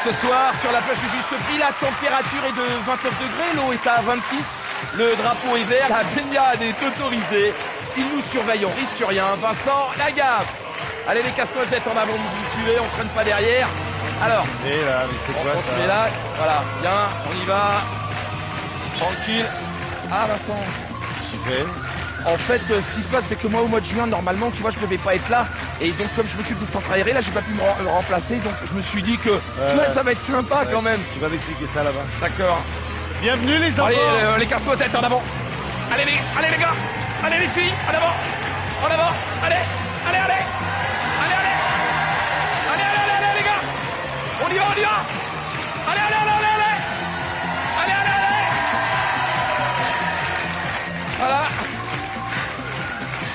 Ce soir, sur la plage du Juste Prix, la température est de 29 degrés, l'eau est à 26, le drapeau est vert, la baignade est autorisée. Ils nous surveillent, on risque rien. Vincent Lagaffe. Allez les casse-noisettes en avant, vous suivez, on traîne pas derrière. Alors, on se met là, voilà, bien, on y va. Tranquille. Ah Vincent. En fait, ce qui se passe, c'est que moi, au mois de juin, normalement, tu vois, je ne devais pas être là. Et donc, comme je m'occupe des centres aérés, là, j'ai pas pu me remplacer. Donc, je me suis dit que ouais, ça va être sympa quand même. Tu vas m'expliquer ça là-bas. D'accord. Bienvenue les enfants. Allez, les casse-noisettes en avant. Allez les gars. Allez les filles, en avant. En avant. Allez les gars. On y va. Allez. Voilà.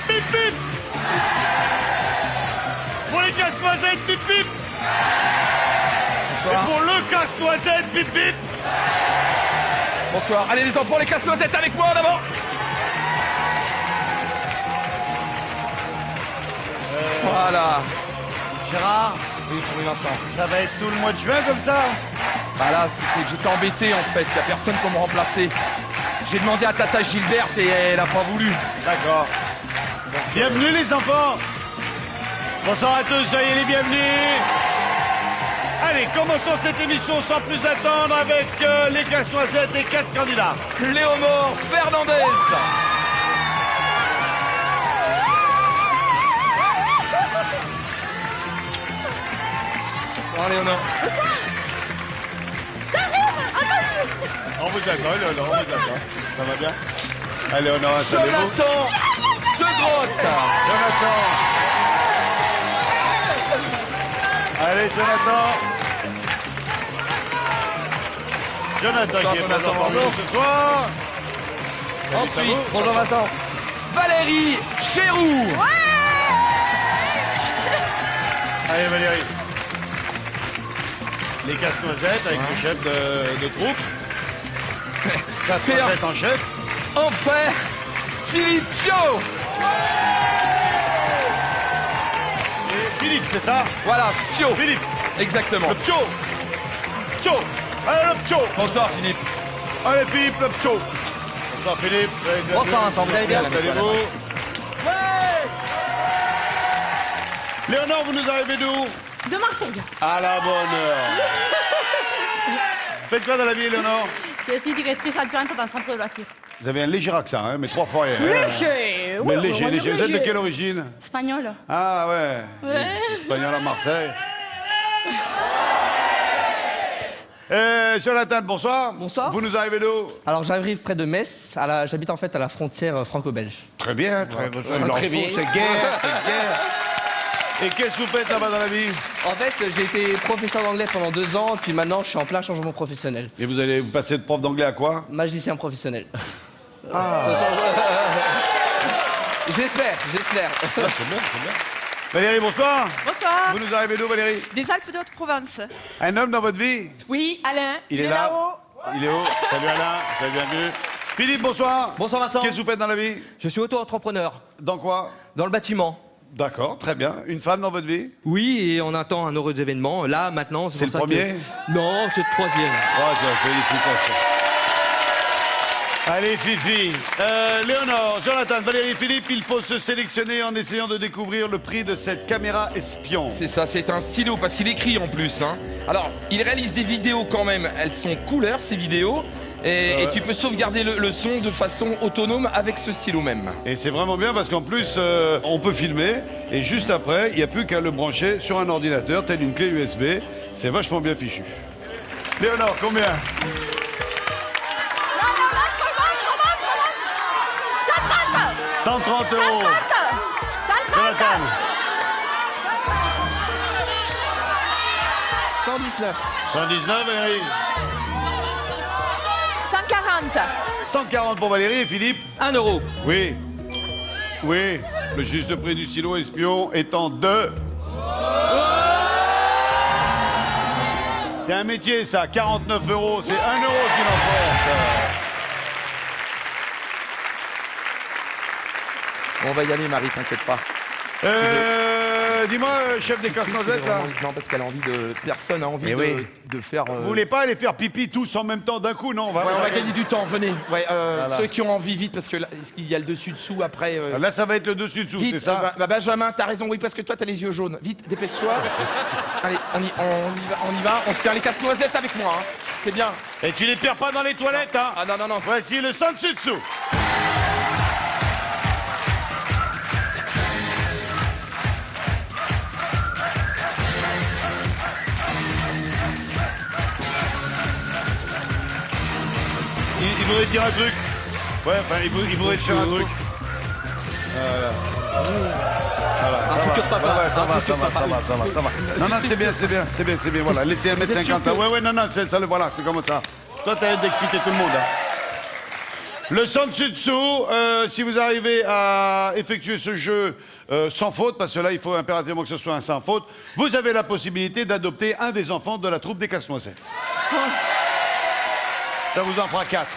Pip pip. Pour les casse-noisettes, pip pip. Bonsoir. Et pour le casse-noisette, pip pip. Bonsoir. Allez les enfants, les casse-noisettes avec moi en avant. Voilà. Gérard, Oui, Vincent. ça va être tout le mois de juin comme ça? Bah là, c'est que j'étais embêté en fait, il n'y a personne pour me remplacer. J'ai demandé à Tata Gilberte et elle a pas voulu. D'accord. Bienvenue les enfants. Bonsoir à tous, soyez les bienvenus. Allez, commençons cette émission sans plus attendre avec les casse-noisettes et 4 candidats. Léonore Fernandez. Bonsoir Léonore. On vous attend, Léonore, on vous attend. Ça va bien? Allez, Léonore, installez-vous. Jonathan de Grotte. Jonathan. Allez, Jonathan. Jonathan qui est présent parmi nous ce soir. Ensuite, bonjour Vincent. Valérie Chéroux. Allez, Valérie. Les casse-noisettes avec le chef de troupe. Casse-noisette en chef. Enfin, Philippe Thio. Et Philippe, c'est ça? Voilà, Thio. Philippe. Exactement. Le pcho. Pcho. Allez, le pcho. Bonsoir Philippe. Allez, Philippe, le pcho. Bonsoir, Philippe. Bonsoir Vincent, vous allez bien? Installez-vous. Léonore, vous nous arrivez d'où? De Marseille. À la bonne heure. Faites quoi dans la vie, Léonore? Je suis directrice adjointe dans le centre de loisirs. Vous avez un léger accent, hein, mais 3 fois rien. Léger. Mais léger. Vous êtes de quelle origine? Espagnol. Ah ouais. Ouais. Espagnol à Marseille. Jonathan, bonsoir. Bonsoir. Vous nous arrivez d'où? Alors j'arrive près de Metz, j'habite en fait à la frontière franco-belge. Très bien, très bien. C'est guerre. Et qu'est-ce que vous faites là-bas dans la vie? En fait, j'ai été professeur d'anglais pendant 2 ans, puis maintenant je suis en plein changement professionnel. Et vous allez vous passer de prof d'anglais à quoi? Magicien professionnel. Ah. J'espère. C'est bien. Valérie, bonsoir. Bonsoir. Vous nous arrivez d'où, Valérie? Des Alpes de Haute-Provence. Un homme dans votre vie? Oui, Alain. Il est là. là-haut. Il est haut. Salut Alain, salut, bienvenue. Philippe, bonsoir. Bonsoir Vincent. Qu'est-ce que vous faites dans la vie? Je suis auto-entrepreneur. Dans quoi? Dans le bâtiment. D'accord, très bien. Une femme dans votre vie? Oui, et on attend un heureux événement. Là, maintenant, C'est pour ça le premier? que... Non, c'est le 3e. Oh, félicitations. Allez, Fifi. Léonore, Jonathan, Valérie, Philippe, il faut se sélectionner en essayant de découvrir le prix de cette caméra espion. C'est ça, c'est un stylo parce qu'il écrit en plus. Hein. Alors, il réalise des vidéos quand même. Elles sont couleurs, ces vidéos. Et tu peux sauvegarder le son de façon autonome avec ce stylo même. Et c'est vraiment bien parce qu'en plus, on peut filmer et juste après, il n'y a plus qu'à le brancher sur un ordinateur, tel une clé USB. C'est vachement bien fichu. Léonore, combien? 130 euros. Jonathan. 119. 119, Valérie. 140. 140 pour Valérie et Philippe. 1 euro. Oui. Oui. Le juste prix du stylo espion étant de... C'est un métier, ça. 49 euros. C'est 1 euro qu'il emporte. On va y aller, Marie, t'inquiète pas. Dis-moi, chef des casse-noisettes, là. Non, parce qu'elle a envie de... Personne n'a envie Eh oui. de faire... Vous voulez pas aller faire pipi tous en même temps d'un coup, non? Ouais, on va gagner du temps, venez. Ouais, ceux qui ont envie, vite, parce que là, il y a le dessus-dessous après... Là, ça va être le dessus-dessous, c'est Vite, ça? Benjamin, t'as raison, oui, parce que toi, t'as les yeux jaunes. Vite, dépêche-toi. Allez, on y va. On serre les casse-noisettes avec moi, hein. C'est bien. Et tu les perds pas dans les toilettes, hein? Ah non. Voici le Sansutsu. Il voudrait dire un truc. Ouais, enfin, il voudrait te faire un truc. Voilà. Ça va. Non, c'est bien. Voilà, laissez 1m50. Ouais, non, ça le voilà, c'est comme ça. Toi, t'as d'exciter tout le monde. Hein. Le Sansutsu, si vous arrivez à effectuer ce jeu sans faute, parce que là, il faut impérativement que ce soit un sans faute, vous avez la possibilité d'adopter un des enfants de la troupe des casse-noisettes. Ça vous en fera 4.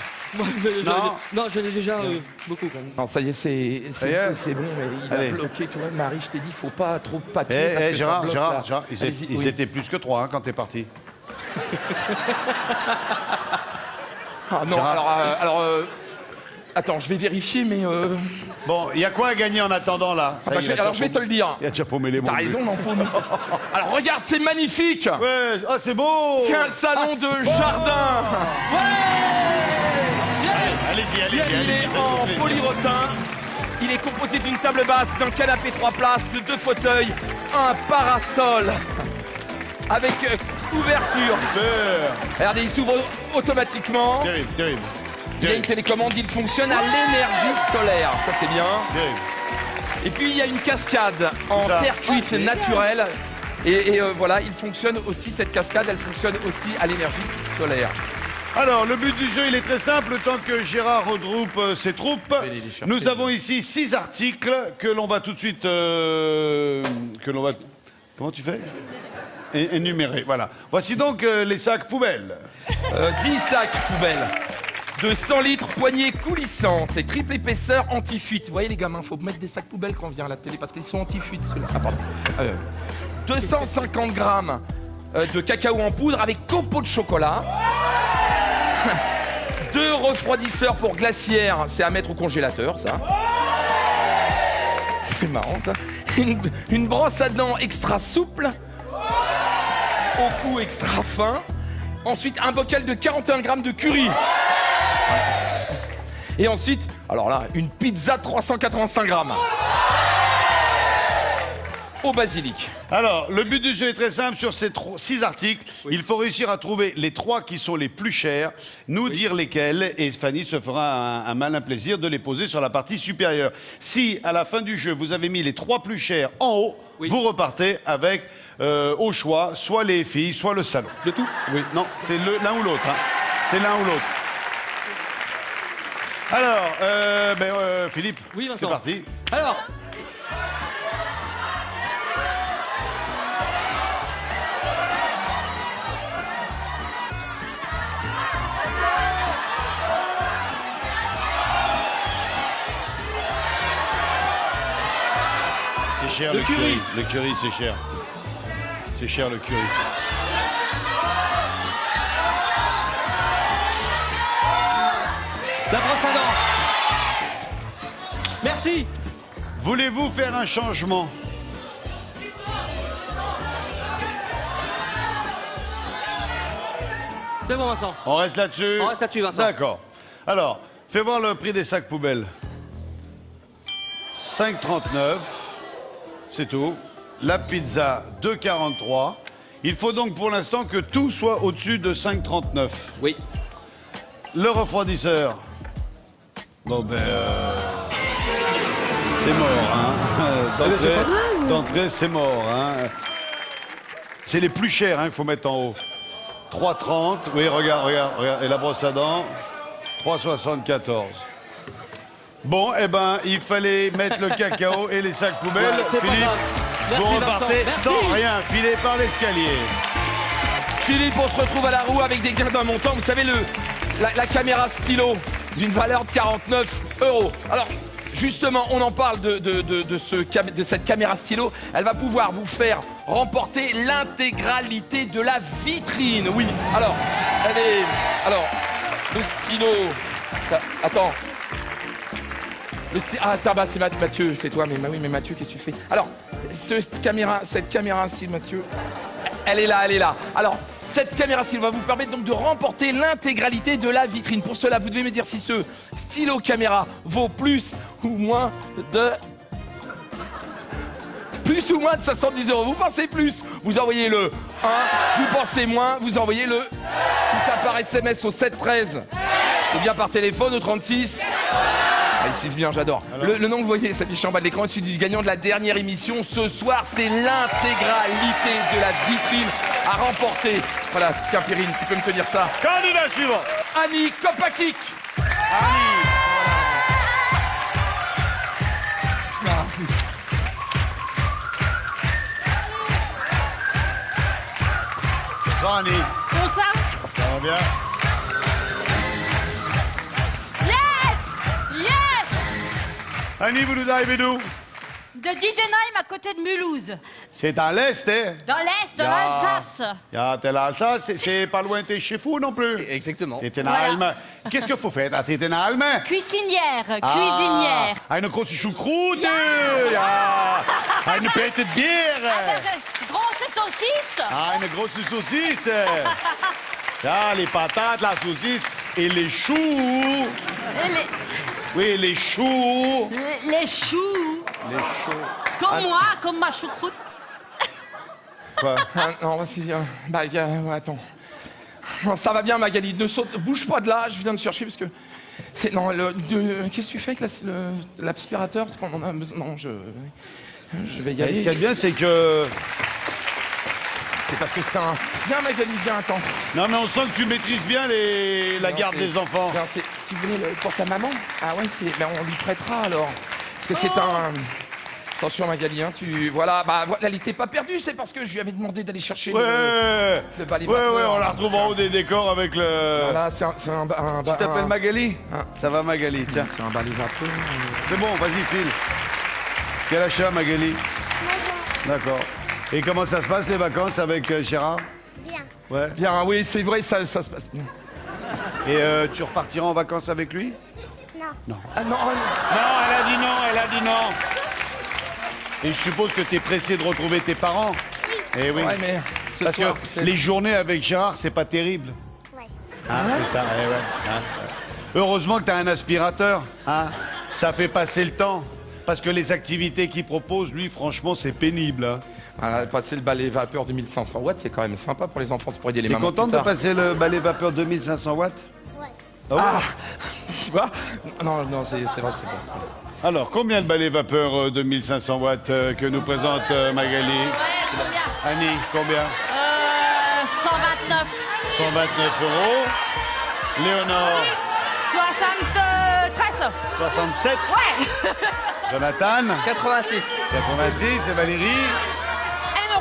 Non, j'en ai déjà beaucoup quand même. Non, ça y est, c'est bon, mais il Allez. a bloqué, tu vois. Marie, je t'ai dit, faut pas trop de papier. parce que ça Gérard, bloque, là. ils Oui. étaient plus que 3 hein, quand t'es parti. Ah non, Gérard. alors attends, je vais vérifier, mais... Bon, il y a quoi à gagner en attendant, là? Ça y est, il a alors je vais te le dire. Il a déjà paumé les mots. T'as raison, non, faut... Alors regarde, c'est magnifique. Ouais, c'est beau. C'est un salon de jardin. Allez-y. Il est en polyrotin. Il est composé d'une table basse, d'un canapé 3 places, de 2 fauteuils, un parasol avec couverture. Regardez, il s'ouvre automatiquement. Terrible. Il y a une télécommande, il fonctionne à l'énergie solaire, ça c'est bien. Terrible. Et puis il y a une cascade en Ça. terre cuite naturelle. Et voilà, il fonctionne aussi, cette cascade, elle fonctionne aussi à l'énergie solaire. Alors, le but du jeu, il est très simple. Le temps que Gérard regroupe ses troupes, aller les chercher. nous avons ici 6 articles que l'on va tout de suite... Comment tu fais? Énumérer, voilà. Voici donc les sacs poubelles. 10 sacs poubelles de 100 litres, poignées coulissantes et triple épaisseur anti-fuite. Vous voyez les gamins, faut mettre des sacs poubelles quand on vient à la télé parce qu'ils sont anti-fuite ceux-là. Ah pardon. 250 grammes de cacao en poudre avec copeaux de chocolat. 2 refroidisseurs pour glacière, c'est à mettre au congélateur ça. C'est marrant ça. Une brosse à dents extra souple, au cou extra fin. Ensuite, un bocal de 41 grammes de curry. Et ensuite, alors là, une pizza 385 grammes. Au basilic. Alors, le but du jeu est très simple. Sur ces 6 articles, il faut réussir à trouver les 3 qui sont les plus chers, nous dire lesquels, et Fanny se fera un malin plaisir de les poser sur la partie supérieure. Si, à la fin du jeu, vous avez mis les 3 plus chers en haut, vous repartez avec, au choix, soit les filles, soit le salon. De tout? Oui, non, c'est l'un ou l'autre. Hein. C'est l'un ou l'autre. Alors, Philippe, Oui, Vincent. c'est parti. Alors, C'est cher Le le curry. curry. Le curry, c'est cher. C'est cher le curry. la brosse à dents. Merci. Voulez-vous faire un changement? C'est bon, Vincent. On reste là-dessus? On reste là-dessus, Vincent. D'accord. Alors, fais voir le prix des sacs poubelles. 5,39. C'est tout. La pizza, 2,43. Il faut donc pour l'instant que tout soit au-dessus de 5,39. Oui. Le refroidisseur. Bon ben... c'est mort, hein. D'entrée, c'est mort, hein. C'est les plus chers, hein, qu'il faut mettre en haut. 3,30. Oui, regarde. Et la brosse à dents, 3,74. Bon, eh ben, il fallait mettre le cacao et les sacs poubelles. C'est pas Philippe, grave. Merci, vous Vincent. repartez Merci. sans rien, filé par l'escalier. Philippe, on se retrouve à la roue avec des gains d'un montant. Vous savez, la caméra stylo d'une valeur de 49 €. Alors, Justement, on en parle de cette caméra stylo. Elle va pouvoir vous faire remporter l'intégralité de la vitrine. Oui, alors, le stylo... Attends. Attends, bah, c'est Mathieu, c'est toi. Mais oui, mais Mathieu, qu'est-ce que tu fais? Alors, cette caméra, si Mathieu... Elle est là. Alors, cette caméra stylo va vous permettre donc de remporter l'intégralité de la vitrine. Pour cela, vous devez me dire si ce stylo caméra vaut plus ou moins de 70 €. Vous pensez plus, vous envoyez le 1. Vous pensez moins, vous envoyez le... Tout ça par SMS au 713. Ou bien par téléphone au 36. Il suffit bien, j'adore. Le nom que vous voyez s'affiche en bas de l'écran, est celui du gagnant de la dernière émission. Ce soir, c'est l'intégralité de la vitrine à remporter. Voilà, tiens Périne, tu peux me tenir ça. Candidat suivant. Annie Kopakik. Bonsoir Annie. Bonsoir. Ça va bien? Annie, vous nous arrivez d'où? De Didenheim à côté de Mulhouse. C'est dans l'Est, hein? Dans l'Est de l'Alsace. T'es l'Alsace, c'est pas loin, t'es chez vous non plus? Exactement. Didenheim. Qu'est-ce qu'il faut faire à Didenheim? Cuisinière. Eine große Choucroute, ja. Eine pette de bière. Grosse saucisse. Une grosse saucisse. Ah, les patates, la saucisse et les choux. Oui, les choux. Les choux. Les choux. Comme moi, comme ma choucroute. Quoi? Non, vas-y, viens. Bah, ouais, attends. Non, ça va bien, Magali. Ne saute, bouge pas de là. Je viens de chercher parce que... Non, qu'est-ce que tu fais avec l'aspirateur? Parce qu'on en a besoin... Non, je vais y aller. Ce qu'il y a de bien, c'est que... C'est parce que c'est un... Viens, Magali, viens, attends. Non, mais on sent que tu maîtrises bien la garde des enfants. Non, tu voulais pour ta maman? Ah ouais, ben, on lui prêtera alors. Parce que c'est un... Attention, Magali, hein, Voilà, bah, elle n'était pas perdue, c'est parce que je lui avais demandé d'aller chercher le balai vapeur. Ouais, on la retrouve en haut des décors avec le... Voilà, c'est un Tu t'appelles Magali? Ça va, Magali, tiens. C'est un balai vapeur. C'est bon, vas-y, file. Quel âge as, Magali? 9 ans. D'accord. Et comment ça se passe, les vacances, avec Gérard? Bien. Ouais. Bien, oui, c'est vrai, ça se passe bien. Et tu repartiras en vacances avec lui? Non. Ah non, Non, elle a dit non. Et je suppose que t'es pressé de retrouver tes parents? Oui. Eh oui. Ouais, mais ce Parce soir, que les journées avec Gérard, c'est pas terrible. Ouais. Ah, c'est ça, ouais. Hein. Heureusement que t'as un aspirateur, hein. Ça fait passer le temps. Parce que les activités qu'il propose, lui, franchement, c'est pénible. Hein. Voilà, passer le balai vapeur 2500 watts, c'est quand même sympa pour les enfants, c'est pour aider les T'es mamans. contente de passer le balai vapeur 2500 watts? Ouais. Ah ouais. Tu vois? Non, c'est vrai, c'est bon. Alors, combien de balais vapeur 2500 watts que nous présente Magali? Ouais, combien? Annie, combien? 129. 129 €. Léonore, 73. 67. Ouais. Jonathan, 86. 86. Et Valérie,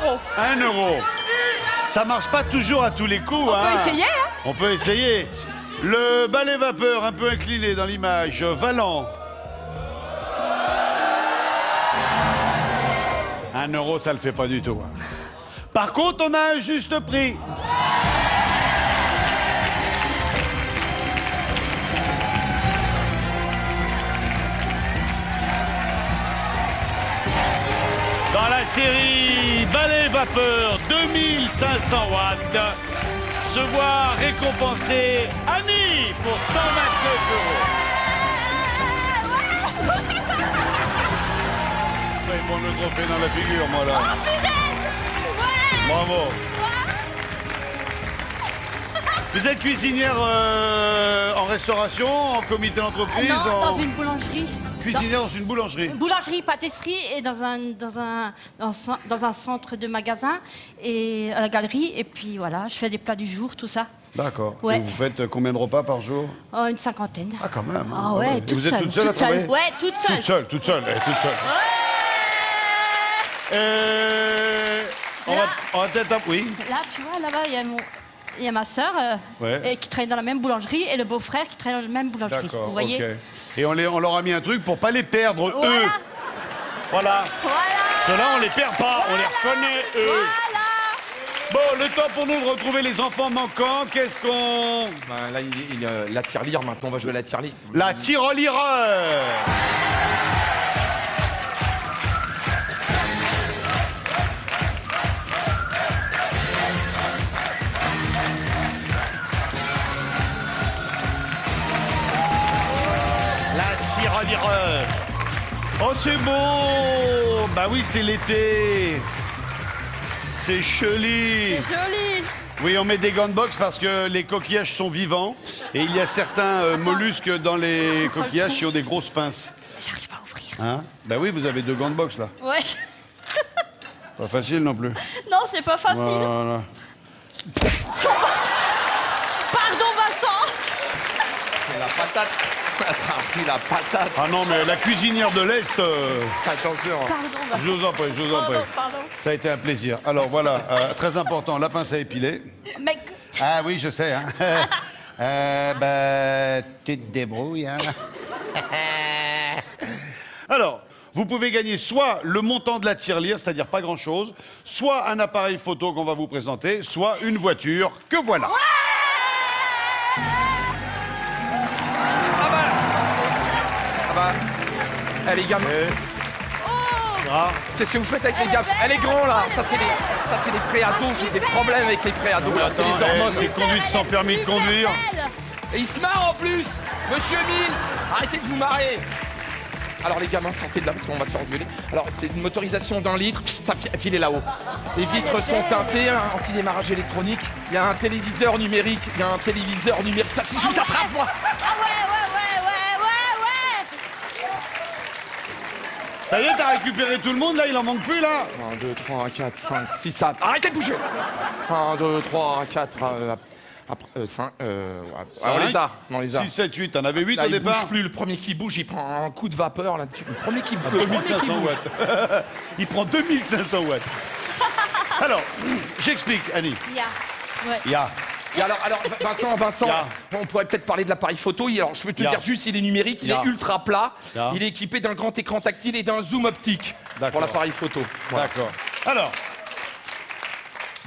1 euro. 1 €. Ça marche pas toujours à tous les coups. On peut essayer, hein? On peut essayer. Le balai vapeur un peu incliné dans l'image. Valant. 1 €, ça le fait pas du tout. Hein. Par contre, on a un juste prix. Dans la série balai vapeur 2500 watts, se voit récompenser Annie pour 129 €. Je vais prendre le trophée dans la figure, moi, là. Bravo. Vous êtes cuisinière en restauration, en comité d'entreprise? Non, dans une boulangerie. Cuisinière dans une boulangerie? Boulangerie, pâtisserie et dans un centre de magasin et à la galerie. Et puis voilà, je fais des plats du jour, tout ça. D'accord. Ouais. Et vous faites combien de repas par jour? Oh, une cinquantaine. Ah, quand même. Ah ouais, toute Vous êtes seule. toute seule à travailler? Ouais, toute seule. Toute seule. On va peut-être... Oui. Là, tu vois, là-bas, il y a il y a ma sœur qui travaille dans la même boulangerie et le beau-frère qui travaille dans la même boulangerie. D'accord, Vous voyez? ok. Et on leur a mis un truc pour pas les perdre, Voilà. eux. Voilà. Voilà. Ceux-là, on les perd pas, on les reconnaît, eux. Voilà. Bon, le temps pour nous de retrouver les enfants manquants. Qu'est-ce qu'on... Ben, là, la tirelire, maintenant, on va jouer à la tirelire. La tirelireur. La tirelireur. Oh, c'est beau. Bah oui, c'est l'été. C'est joli. C'est joli. Oui, on met des gants de boxe parce que les coquillages sont vivants et il y a certains mollusques dans les coquillages qui ont des grosses pinces. J'arrive pas à ouvrir. Hein? Bah oui, vous avez 2 gants de boxe là. Ouais. Pas facile non plus. Non, c'est pas facile. Voilà. Pardon, Vincent. La patate. T'as pris la patate. Ah non, mais la cuisinière de l'Est. Attention. Pardon, Vincent. Je vous en prie, je vous en prie. Pardon. Ça a été un plaisir. Alors voilà, très important, la pince à épiler. Mec, Ah oui, je sais. Hein. Bah, tu te débrouilles. Hein. Alors, vous pouvez gagner soit le montant de la tirelire, c'est-à-dire pas grand-chose, soit un appareil photo qu'on va vous présenter, soit une voiture que voilà. Ah bah. Eh, les gamins. Ah, Qu'est-ce que vous faites avec les gaffes? Elle est grande là. Ça c'est les préados. J'ai des problèmes avec les préados. mais Là, c'est attends, les hormones. c'est conduite sans permis de conduire. Et il se marre en plus. Monsieur Mills, arrêtez de vous marrer. Alors les gamins, sortez de là parce qu'on va se faire engueuler. Alors c'est une motorisation d'1 litre, ça filez là-haut. Les vitres sont teintées, un anti-démarrage électronique. Il y a un téléviseur numérique. Ah, si je vous attrape moi. Ah ouais. Ça y est, t'as récupéré tout le monde là, il en manque plus là. 1, 2, 3, 4, 5, 6, 7. Arrêtez de bouger. 1, 2, 3, 4, 5. On les a. On les a. 6, 7, 8, t'en avais 8 Là, au il départ. bouge plus. Le premier qui bouge, il prend un coup de vapeur. Là, le premier qui bouge. 2500 watts. Il prend 2500 watts. Alors, j'explique, Annie. Il y a. Et alors Vincent, Ya. on pourrait peut-être parler de l'appareil photo. Alors, je veux te Ya. dire juste, il est numérique, il Ya. est ultra plat, Ya. il est équipé d'un grand écran tactile et d'un zoom optique D'accord. pour l'appareil photo. Voilà. D'accord. Alors,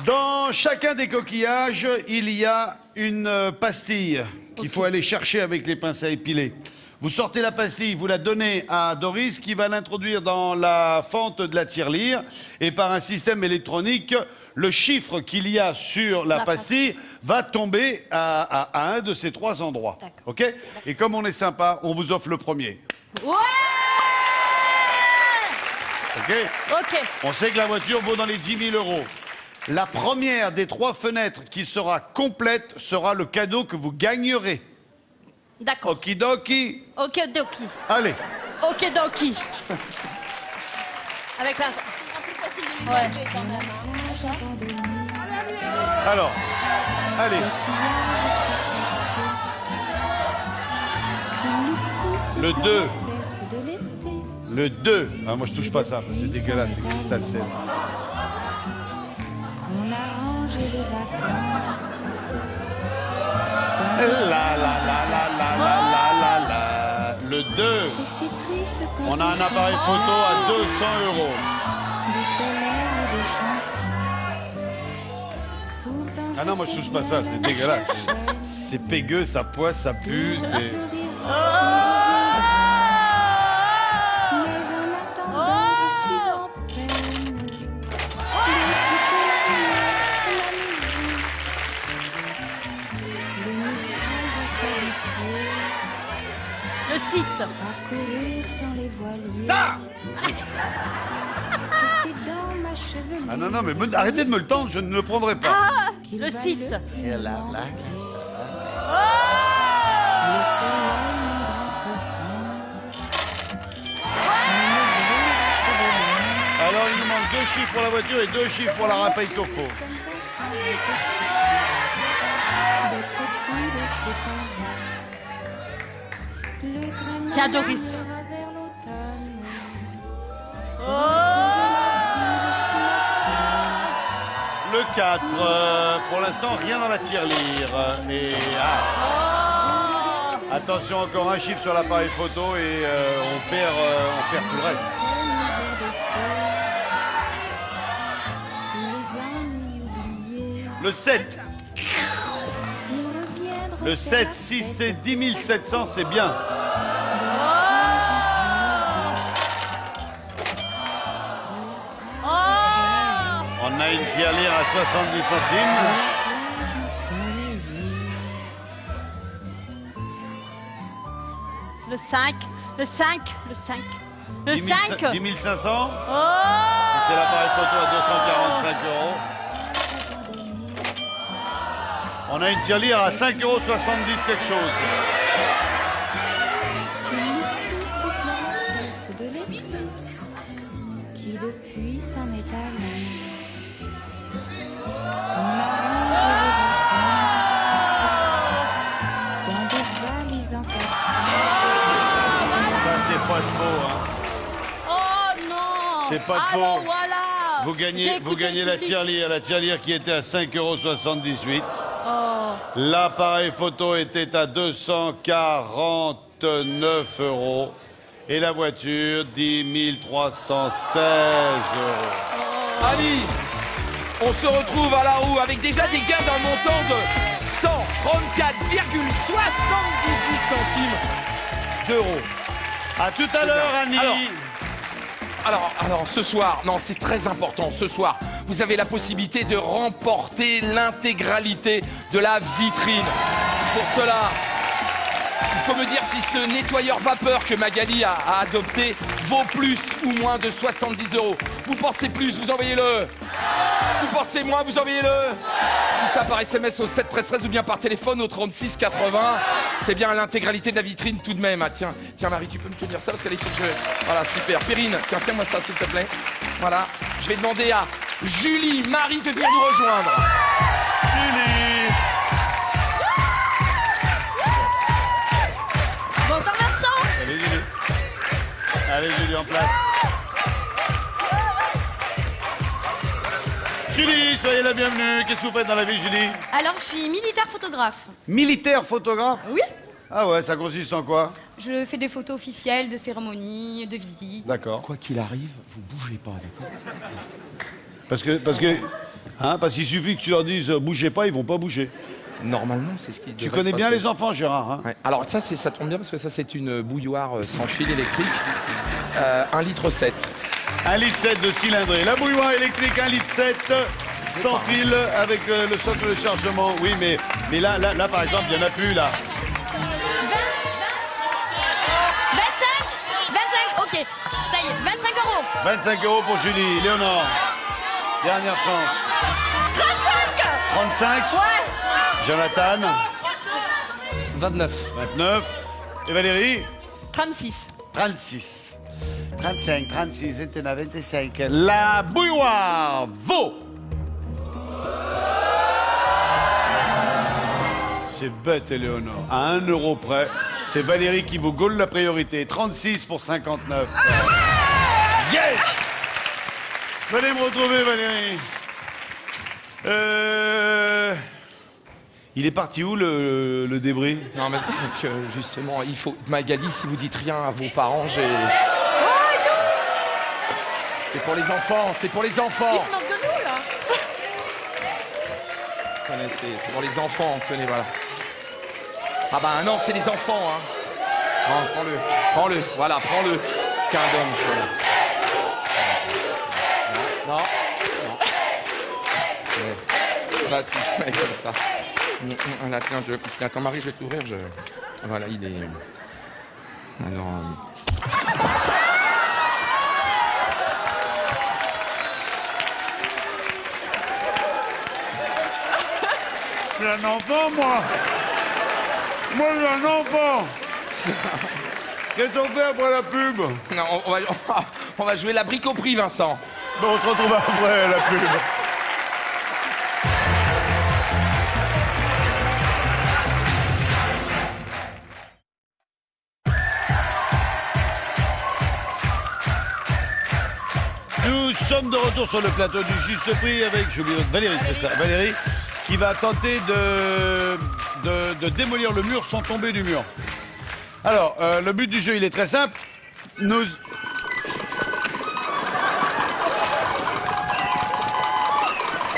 dans chacun des coquillages, il y a une pastille qu'il faut aller chercher avec les pinces à épiler. Vous sortez la pastille, vous la donnez à Doris qui va l'introduire dans la fente de la tirelire et par un système électronique, le chiffre qu'il y a sur la pastille va tomber à un de ces 3 endroits. OK? Et comme on est sympa, on vous offre le premier. Ouais. OK? Ok. On sait que la voiture vaut dans les 10 000 euros. La première des 3 fenêtres qui sera complète sera le cadeau que vous gagnerez. D'accord. Okidoki. Okidoki. Allez. Okidoki. Avec la... Ouais. Alors. Allez. Le 2. Le 2. Ah, moi, je touche pas ça, parce que c'est dégueulasse, c'est cristal sel. On a rangé les vacances. La la la la la la la la. Le 2. Et c'est triste quand On a un appareil photo à 200 euros. du soleil et des chansons. Pourtant, Ah non, moi je touche pas ça, c'est dégueulasse. C'est pégueux, ça poisse, ça pue, c'est... Mais en attendant, je suis en peine d'écouter la musique. Le mistral va s'habituer Le 6. à courir sans les voiliers. Ça Et c'est dans ma chevelure. Ah non, non, mais arrêtez de me le tendre, je ne le prendrai pas. qu'il Le va 6. C'est là, là. Le soleil, mon grand copain. Alors il nous manque 2 chiffres pour la voiture et 2 chiffres pour la Raphaël Toffo. C'est à Doris. Le Le 4. Pour l'instant, rien dans la tirelire. Et attention, encore un chiffre sur l'appareil photo et on perd tout le reste. Le 7. Le 7, 6, c'est 10 700, c'est bien. On a une tirelire à 70 centimes. Le 5, le 5, le 5. Le 10 5. 500. Oh Si c'est l'appareil photo à 245 euros. On a une tirelire à 5,70 € quelque chose. De l'été, qui depuis s'en est allé. Dans des valises en papier. Ça, c'est pas de faux, hein. Oh non. C'est pas de Alors faux. voilà. Vous gagnez la tirelire qui était à 5,78 €. Oh. L'appareil photo était à 249 € et la voiture 10 316 €. Ali, on se retrouve à la roue avec déjà des gains d'un montant de 134,78 centimes d'euros. À tout à l'heure, Annie. Alors, ce soir, non, c'est très important, ce soir, vous avez la possibilité de remporter l'intégralité de la vitrine. Pour cela, il faut me dire si ce nettoyeur vapeur que Magali a adopté vaut plus ou moins de 70 €. Vous pensez plus, vous envoyez-le. Vous pensez moins, vous envoyez-le. Tout ça par SMS au 7 13 13 ou bien par téléphone au 36 80. C'est bien l'intégralité de la vitrine tout de même. Ah, tiens Marie, tu peux me tenir ça parce qu'il faut que je... Voilà, super. Perrine, tiens-moi ça s'il te plaît. Voilà. Je vais demander à Julie, Marie de venir nous rejoindre. Julie. Bonsoir Vincent. Allez, Julie. Allez, Julie, en place. Julie, soyez la bienvenue. Qu'est-ce que vous faites dans la vie, Julie? Alors, je suis militaire photographe. Militaire photographe? Oui. Ah ouais, ça consiste en quoi? Je fais des photos officielles, de cérémonies, de visites. D'accord. Quoi qu'il arrive, vous bougez pas, d'accord? Parce qu'il suffit que tu leur dises bougez pas, ils vont pas bouger. Normalement, c'est ce qui Tu connais bien les enfants, Gérard, hein? Ouais. Alors ça tombe bien parce que ça c'est une bouilloire sans fil électrique, 1,7 litre. 1,7 litre de cylindrée. La bouilloire électrique 1,7 litre sans fil avec le socle de chargement. Oui, mais là, par exemple, il n'y en a plus là. 25, ok. Ça y est, 25 €. 25 € pour Julie. Léonore, dernière chance. 35. Ouais. Jonathan, 29. 29. Et Valérie, 36. 36. 35, 36, 29, 25. La bouilloire vaut... C'est bête, Éléonore. À 1 € près, c'est Valérie qui vous gaule la priorité. 36 pour 59. Yes! Venez me retrouver, Valérie. Il est parti où, le débris? Non mais parce que justement, il faut... Magali, si vous dites rien à vos parents, j'ai... C'est pour les enfants, c'est pour les enfants. Ils se moquent de nous, là. Connaissez, c'est pour les enfants, tenez, voilà. Ah bah non, c'est les enfants, hein. Non, prends-le, voilà, prends-le. C'est un homme, voilà. Non. Ouais. Voilà, tu fais comme ça. Là, tiens, attends, Marie, je vais t'ouvrir, Voilà, il est... Alors... J'ai un enfant, moi. Moi, j'ai un enfant. Qu'est-ce qu'on fait après la pub? Non, on va jouer la brique au prix, Vincent. Bon, on se retrouve après la pub. Nous sommes de retour sur le plateau du Juste Prix avec, j'ai oublié Valérie, c'est ça, Valérie, qui va tenter de démolir le mur sans tomber du mur. Alors, le but du jeu, il est très simple. Nous...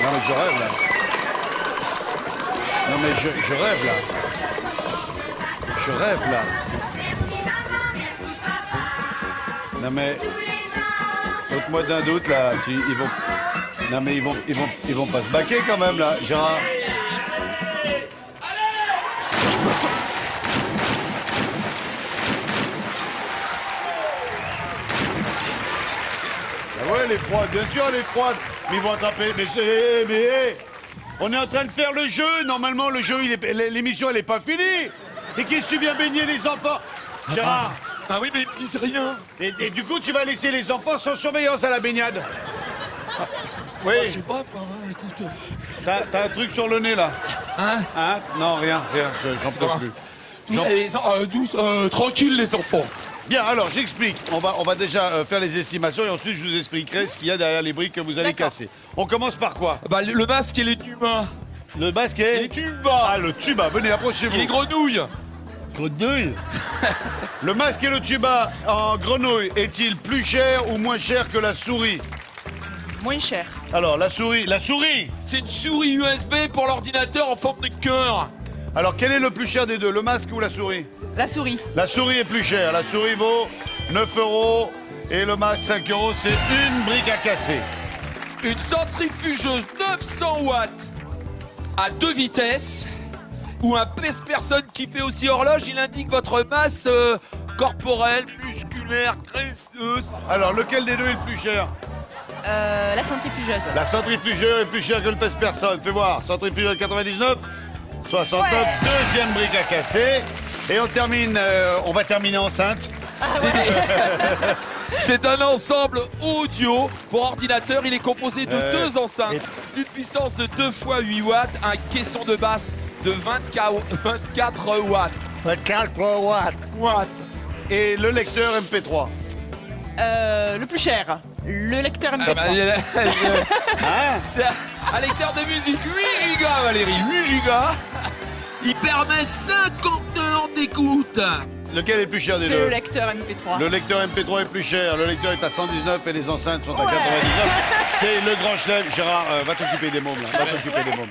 Non mais je rêve là. Non mais je rêve là. Je rêve là. Non mais... Ôte-moi d'un doute là. Ils vont... Non mais ils vont pas se baquer quand même là, Gérard. Ah ouais, elle est froide, bien sûr elle est froide. Mais ils vont attraper, mais on est en train de faire le jeu. Normalement, le jeu, l'émission, elle est pas finie. Et qu'est-ce que tu viens baigner les enfants, Gérard? Ah oui, mais ils me disent rien. Et du coup, tu vas laisser les enfants sans surveillance à la baignade. Oui. Je sais pas, écoute. T'as un truc sur le nez, là. Hein? Non, rien, j'en peux plus. Tranquille, les enfants. Bien, alors, j'explique. On va déjà faire les estimations et ensuite, je vous expliquerai ce qu'il y a derrière les briques que vous allez casser. On commence par quoi? Bah, le masque et les tumas. Le basket. Les tubas. Ah, le tuba, venez, approchez-vous. Et les grenouilles. Grenouille. Le masque et le tuba en grenouille est-il plus cher ou moins cher que la souris? Moins cher. Alors, la souris. C'est une souris USB pour l'ordinateur en forme de cœur. Alors, quel est le plus cher des deux, le masque ou la souris? La souris. La souris est plus chère. La souris vaut 9 € et le masque 5 €. C'est une brique à casser. Une centrifugeuse 900 watts à 2 vitesses ou un pèse-personne qui fait aussi horloge. Il indique votre masse corporelle, musculaire, graisseuse. Alors, lequel des deux est le plus cher? La centrifugeuse. La centrifugeuse est plus chère que le pèse-personne. Fais voir. Centrifugeuse 99, 69. Ouais. Deuxième brique à casser. Et on termine, on va terminer enceinte. C'est un ensemble audio pour ordinateur. Il est composé de deux enceintes d'une puissance de 2 x 8 watts, un caisson de basse de 24 watts. 24 watts. Et le lecteur MP3. Le plus cher. Le lecteur MP3. Hein? C'est un lecteur de musique 8 gigas, Valérie, 8 gigas. Il permet 50 heures d'écoute. Lequel est le plus cher des C'est deux? le lecteur MP3. Le lecteur MP3 est plus cher. Le lecteur est à 119 et les enceintes sont à 99. C'est le grand chelem. Gérard, va t'occuper des mômes, là. Va t'occuper des mômes.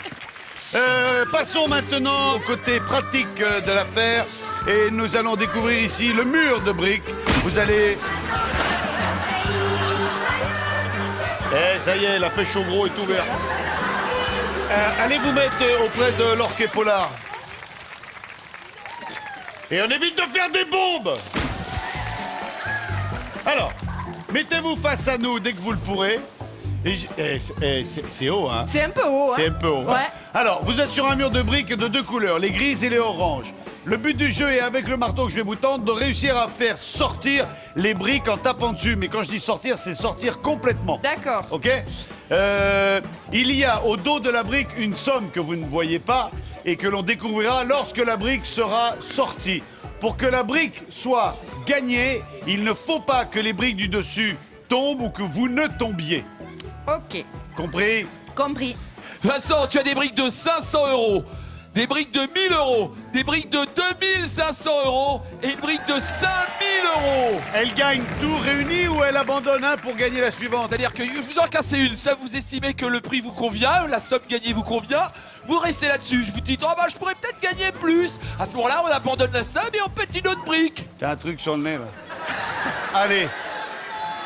Passons maintenant au côté pratique de l'affaire. Et nous allons découvrir ici le mur de briques. Vous allez... ça y est, la pêche au gros est ouverte. Allez vous mettre auprès de l'orque et polar. Et on évite de faire des bombes. Alors, mettez-vous face à nous dès que vous le pourrez. C'est haut, hein? C'est un peu haut. C'est un peu haut. Ouais. Alors, vous êtes sur un mur de briques de deux couleurs, les grises et les oranges. Le but du jeu est, avec le marteau que je vais vous tendre, de réussir à faire sortir les briques en tapant dessus. Mais quand je dis sortir, c'est sortir complètement. D'accord. Ok? Il y a au dos de la brique une somme que vous ne voyez pas et que l'on découvrira lorsque la brique sera sortie. Pour que la brique soit gagnée, il ne faut pas que les briques du dessus tombent ou que vous ne tombiez. Ok. Compris? Compris. Vincent, tu as des briques de 500 €, des briques de 1000 €, des briques de 2500 € et une brique de 5000 €. Elle gagne tout réuni ou elle abandonne un pour gagner la suivante? C'est-à-dire que je vous en casse une, ça vous estimez que le prix vous convient, la somme gagnée vous convient, vous restez là-dessus. Je vous dis, oh bah je pourrais peut-être gagner plus. À ce moment-là, on abandonne la somme et on pète une autre brique. T'as un truc sur le nez là. Allez,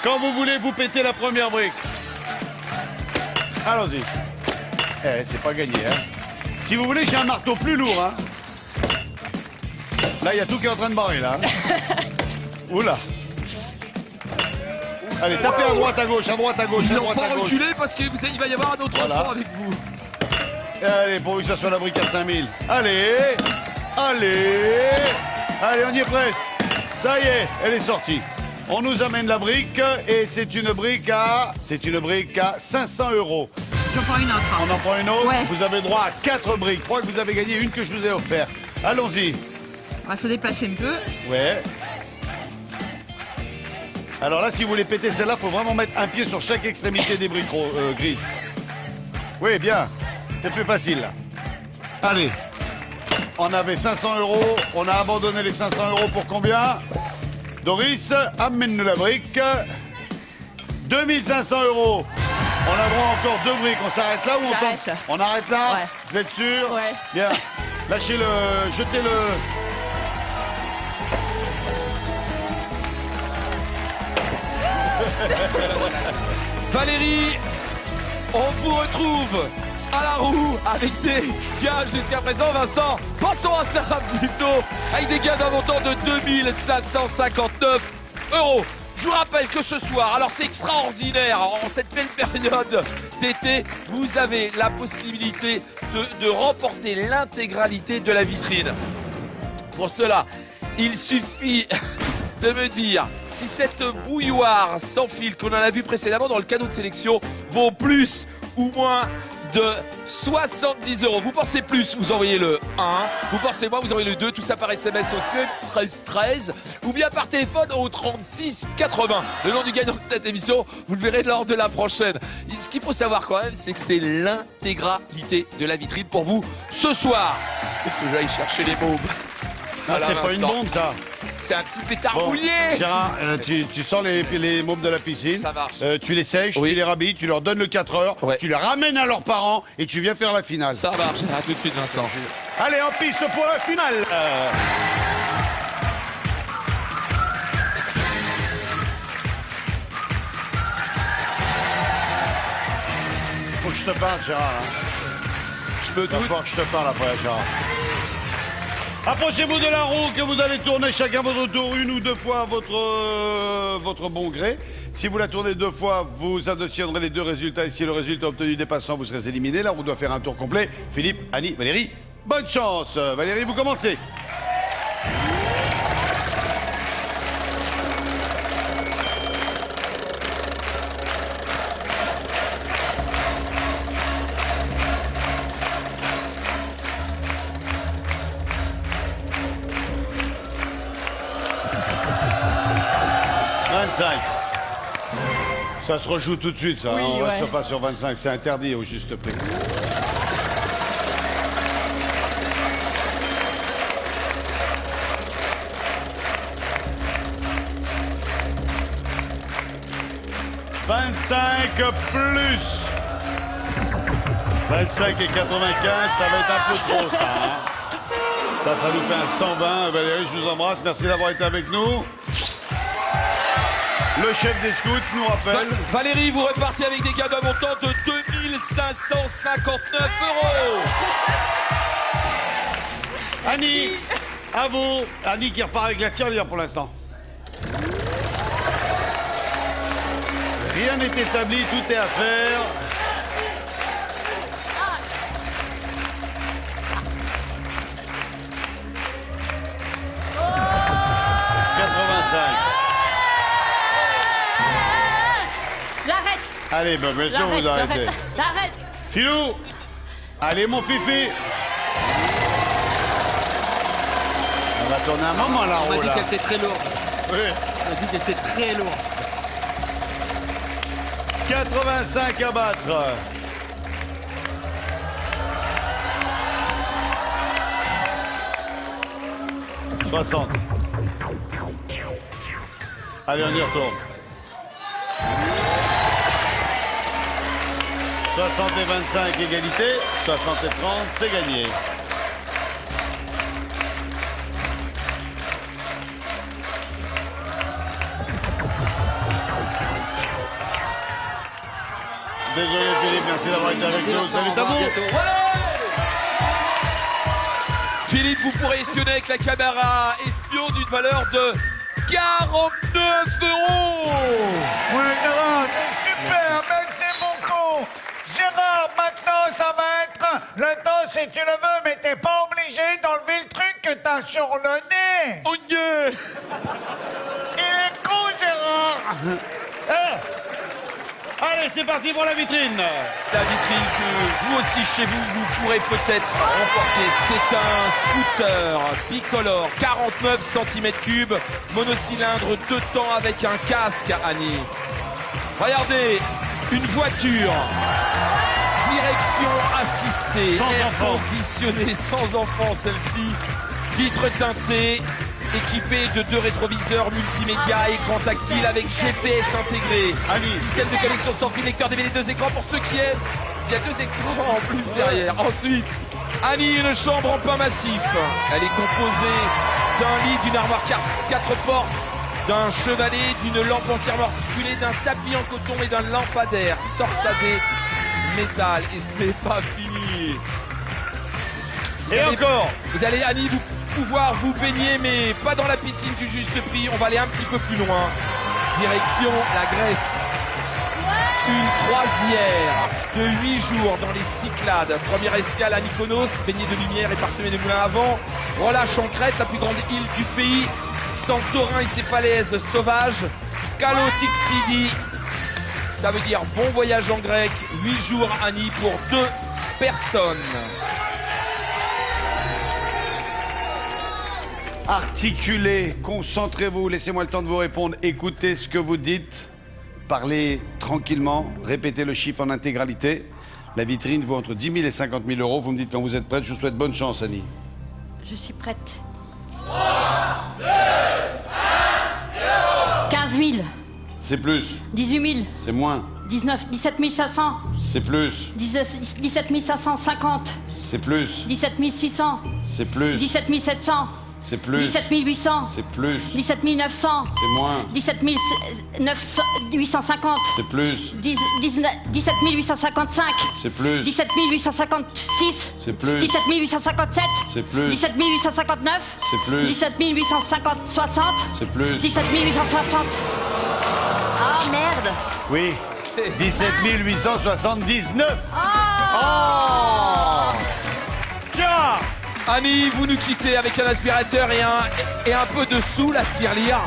quand vous voulez, vous pétez la première brique. Allons-y. C'est pas gagné, hein. Si vous voulez, j'ai un marteau plus lourd, hein. Là, il y a tout qui est en train de barrer, là. Oula. Allez, tapez à droite, à gauche, à droite, à gauche, à droite, à gauche. Reculer parce qu'il va y avoir un autre enfant avec vous. Allez, pourvu que ça soit la brique à 5000. Allez, allez, allez, on y est presque. Ça y est, elle est sortie. On nous amène la brique et c'est une brique à 500 €. J'en prends une autre. On en prend une autre. Ouais. Vous avez droit à 4 briques. Je crois que vous avez gagné une que je vous ai offerte. Allons-y. On va se déplacer un peu. Ouais. Alors là, si vous voulez péter celle-là, il faut vraiment mettre un pied sur chaque extrémité des briques grises. Oui, bien. C'est plus facile, là. Allez. On avait 500 €. On a abandonné les 500 € pour combien? Doris, amène-nous la brique. 2500 €. On a droit encore 2 briques. On s'arrête là ou on J'arrête. tente? On arrête là? Ouais. Vous êtes sûr? Ouais. Bien. Lâchez-le, jetez-le. Valérie, on vous retrouve à la roue avec des gains jusqu'à présent. Vincent, pensons à ça plutôt, avec des gains d'un montant de 2559 €. Je vous rappelle que ce soir, alors c'est extraordinaire, en cette belle période d'été, vous avez la possibilité de remporter l'intégralité de la vitrine. Pour cela, il suffit de me dire si cette bouilloire sans fil qu'on en a vu précédemment dans le cadeau de sélection vaut plus ou moins de 70 €. Vous pensez plus, vous envoyez le 1. Vous pensez moins, vous envoyez le 2. Tout ça par SMS au 1313 ou bien par téléphone au 36 80. Le nom du gagnant de cette émission, vous le verrez lors de la prochaine. Ce qu'il faut savoir quand même, c'est que c'est l'intégralité de la vitrine pour vous ce soir. Il faut que j'aille chercher les mômes. Ah, Voilà, c'est pas une Vincent. bombe, ça. C'est un petit pétard Bon, mouillé. Gérard, tu sors les mômes de la piscine. Ça marche. Tu les sèches, Oui. tu les rhabilles, tu leur donnes le 4 heures, Ouais. tu les ramènes à leurs parents et tu viens faire la finale. Ça marche. À tout de suite, Vincent. Allez, en piste pour la finale. Faut que je te parle, Gérard. Je peux Il faut que je te parle après, Gérard. Approchez-vous de la roue que vous allez tourner chacun votre tour une ou deux fois à votre bon gré. Si vous la tournez 2 fois, vous additionnerez les 2 résultats. Et si le résultat obtenu dépassant, vous serez éliminé. La roue doit faire un tour complet. Philippe, Annie, Valérie, bonne chance. Valérie, vous commencez. Ça se rejoue tout de suite, ça. Oui, On ouais. reste pas sur 25, c'est interdit au juste prix. « 25 plus 25 et 95, ça va être un peu trop, ça. Hein. Ça nous fait un 120. Valérie, je vous embrasse. Merci d'avoir été avec nous. Le chef des scouts nous rappelle. Valérie, vous repartez avec des gains d'un montant de 2559 €. Annie, à vous. Annie qui repart avec la tirelire pour l'instant. Rien n'est établi, tout est à faire. J'arrête. Allez, ben, bien sûr, vous arrêtez. J'arrête. Filou, allez, mon fifi. On va tourner un moment, la On m'a roue, dit là. qu'elle était très lourde. Oui. On m'a dit qu'elle était très lourde. 85 à battre. « 60. Allez, on y retourne. 60 et 25, égalité. 60 et 30, c'est gagné. Désolé Philippe, merci d'avoir été avec nous. Salut à vous. Philippe, vous pourrez espionner avec la caméra espion d'une valeur de 49 €. Ouais, Gérard, c'est super, merci beaucoup. Gérard, maintenant, ça va être le temps si tu le veux, mais t'es pas obligé d'enlever le truc que t'as sur le nez. Oh Dieu! Il est con, Gérard. Eh, Allez, c'est parti pour la vitrine. La vitrine que vous aussi chez vous, vous pourrez peut-être remporter. C'est un scooter bicolore, 49 cm3, monocylindre 2 temps avec un casque, Annie. Regardez, une voiture, direction assistée, Sans air enfant. conditionné, sans enfant celle-ci, vitre teintée, équipée de 2 rétroviseurs multimédia, écran tactile avec GPS intégré, Ali. système de connexion sans fil, lecteur DVD 2 écrans pour ceux qui aiment. Il y a 2 écrans en plus derrière. Ensuite, Annie, une chambre en pain massif. Elle est composée d'un lit, d'une armoire 4 portes, d'un chevalet, d'une lampe entièrement articulée, d'un tapis en coton et d'un lampadaire torsadé métal. Et ce n'est pas fini. Et encore. Vous allez, Annie, vous pouvoir vous baigner, mais pas dans la piscine du juste prix. On va aller un petit peu plus loin. Direction la Grèce. Une croisière de 8 jours dans les Cyclades. Première escale à Mykonos, baignée de lumière et parsemée de moulins à vent. Relâche en Crète, la plus grande île du pays. Santorin et ses falaises sauvages. Kalotixidi. Ça veut dire bon voyage en grec. 8 jours, Annie, pour 2 personnes. Articulez, concentrez-vous, laissez-moi le temps de vous répondre. Écoutez ce que vous dites, parlez tranquillement, répétez le chiffre en intégralité. La vitrine vaut entre 10 000 et 50 000 euros. Vous me dites quand vous êtes prête. Je vous souhaite bonne chance, Annie. Je suis prête. 15 000, C'est plus, 18 000, c'est moins, 17 500, c'est plus, 17 550, c'est plus, 17 600, c'est plus, 17 700, c'est plus, 17 800, c'est plus, 17 900, c'est moins, 17 850, c'est plus, 17 855, c'est plus, 17 856, c'est plus, 17 857, c'est plus, 17 859, c'est plus, 17 850, 60, c'est plus. 17 860. Ah merde. Oui, 17 879. Ah. Tiens, Annie, vous nous quittez avec un aspirateur et un peu de sous, la tirelire.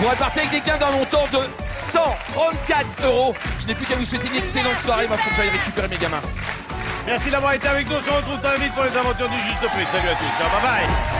Vous repartez avec des gains d'un montant de 134 euros. Je n'ai plus qu'à vous souhaiter une excellente soirée. Il faut que j'aille récupérer mes gamins. merci d'avoir été avec nous. On se retrouve très vite pour les aventures du Juste Prix. Salut à tous. Ciao, bye bye.